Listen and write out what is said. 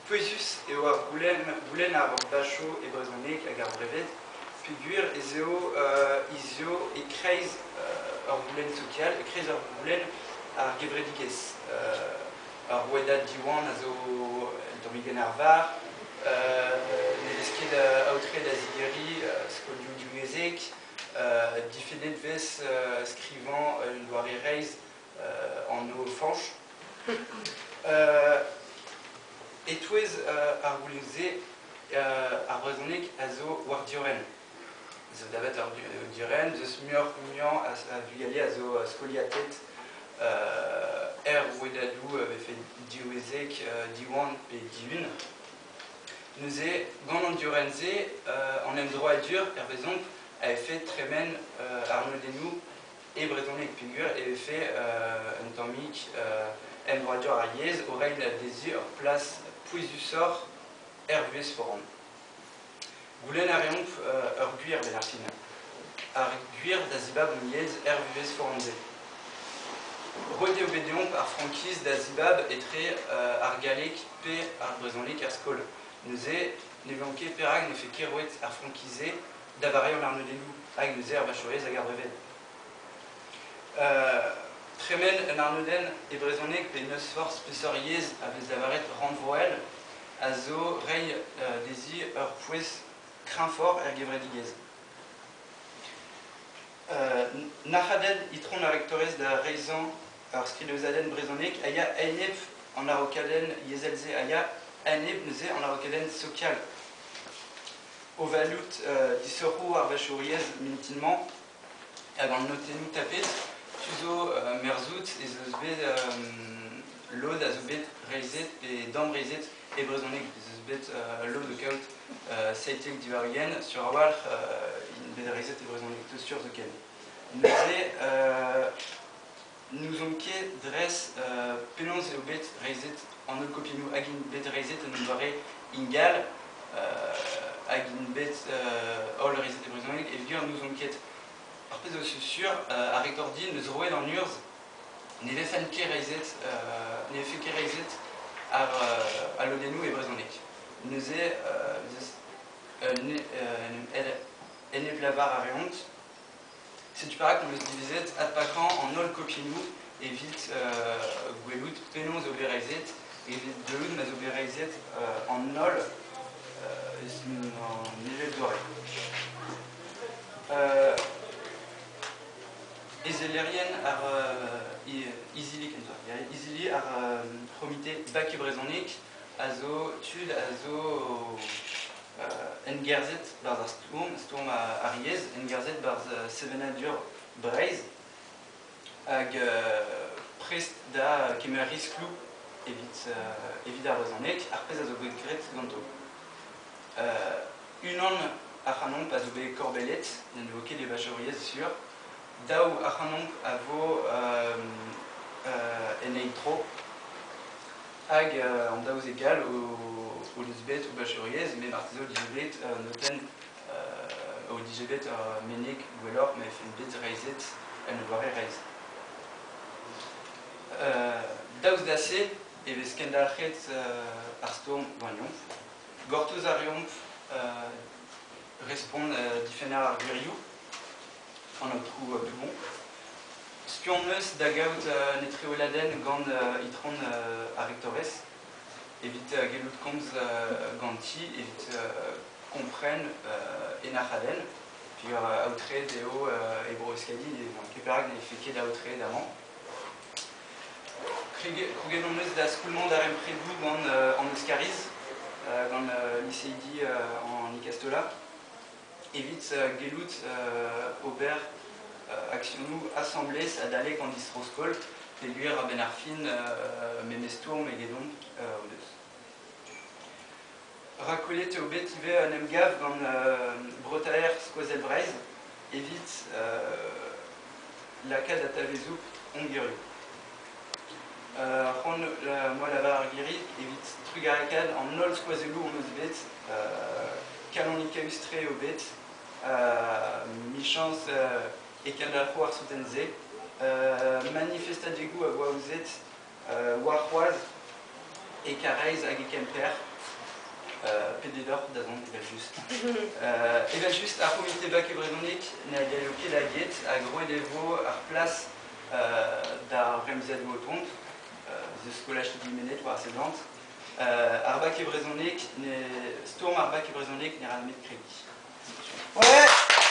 Poesus et oar goulen ar bacho et brezonek hag ar brevet, pegur ezeo isio e kreiz ar goulen social, e kreiz ar goulen ar gevredigez. Ar rouedat diwan a zo dormigen ar var, nevesket aotre da zigeri, skolioù diwezek, difenet vez skrivant doar e reiz en no fanch. Etouez ar goulenze ar brezonek a zo war dioren. Zo davet ar dioren, zeus muian a vugali a zo skoliatet rouedadou vefe diwezek diwan pe diun. Neuze gant an diorenze an em droit a dur vezont a fait tremen ar nodenou e brezonek pegur e vefe un tammik em droit a dur ar yez oreil des ur place pouizusor vuez foran. Goulen a reomp ur guir ben ar fin. Ar guir da zibab un yez vuez foranze. Rode obediomp ar frankiz da zibab etre ar galek pe ar brezonek ar skol. Neuze nevionke perag ne fe kerouet ar frankize da vare an ar nodenou hag neuze ar bachorez hag ar brevet. Tremen un ar noden e brezonek pe neus forz peseur yez a vez da varet renvoel a zo rei dezi ur pouez krinfor er gevredigez. Nachaden itron ar rektorez da reizan ur skrilozaden brezonek aya enep an ar okaden yezelze aya enep neuze an ar okaden social. O valout disorro ar bachoriez mintinman hag an notenou tapet tuzo merzout ez eus bet lod a zo bet reizet pe dam reizet e brezonek ez eus bet lod o kaout seitek divarien sur ar walc'h bet reizet e brezonek teus sur zo ken. Neuze nous on ket dres penons eo bet reizet an ol kopinou hag in bet reizet an vare ingal hag in bet ol reizet e brezonek e gur nous on ket ar pez o sur ar rektor di neus roet an urz ne vefen ket reizet ar lodenou e brezonek. Neuze enep lavar a reont. Setu parak neus divizet adpakran an ol kopinou evit gwelout penon zo bereizet evit delout ma zo bereizet an ol an nivel dore. Ezelerien ar izili ar promite bak e brezonek a zo tud a zo engerzet bar ar stourm ar yez, engerzet bar sevenadur breiz hag prest da kemer risklou evit ar brezonek ar pez a zo bet gret ganto. Unan ac'hanomp a zo bet korbelet n'en evoke de bachoriez sur daou ac'hanomp a vo eneitro hag an daouz egal o lizbet ou bachoriez, mais martizo dizebet noten o dizebet menek gwellor me fen bet reizet en doare reiz. Daouz dase e vez kendalc'het ar stourm gwaniomp. Gortoz ar reomp respond difenner ar gwirioù an aotrou doubon. Spion meus da gaout netreoladen gant itron ar rektorez, evit gelout komz ganti, evit kompren enachaden, puis aotre deo ebro eskadi, keperag ne feke da aotre d'amant. Krugenon meus da skoulman da rempredou gant an euskariz, gant liseidi an ikastola, evit gelout ober aktionou assemblez a dale gant distroskol, peguer a ben ar fin memestourm egedon o deus. Rakolet eo bet ive an emgav gant brotaer skoazel breiz, evit lakad a tavezoup ongirioù. C'hoant moa lavar ar giri evit trugarekad an ol skoazelou on eus bet kalonikaustre o bet michans e kendalc'ho ar soutenze manifestadegou a voa ouzet war c'hoaz et Careiz Agikemper, Pédédor, d'Azon, Evel-Just. Evel-Just, ar comité bak e brezonik, n'a galoké la guette, à gros et devo, ar place d'ar remzad votont, de scolach de Dimenet, par sédante, ar bak e brezonik, storm ar bak e brezonik, n'a ramé de crédit. Ouais!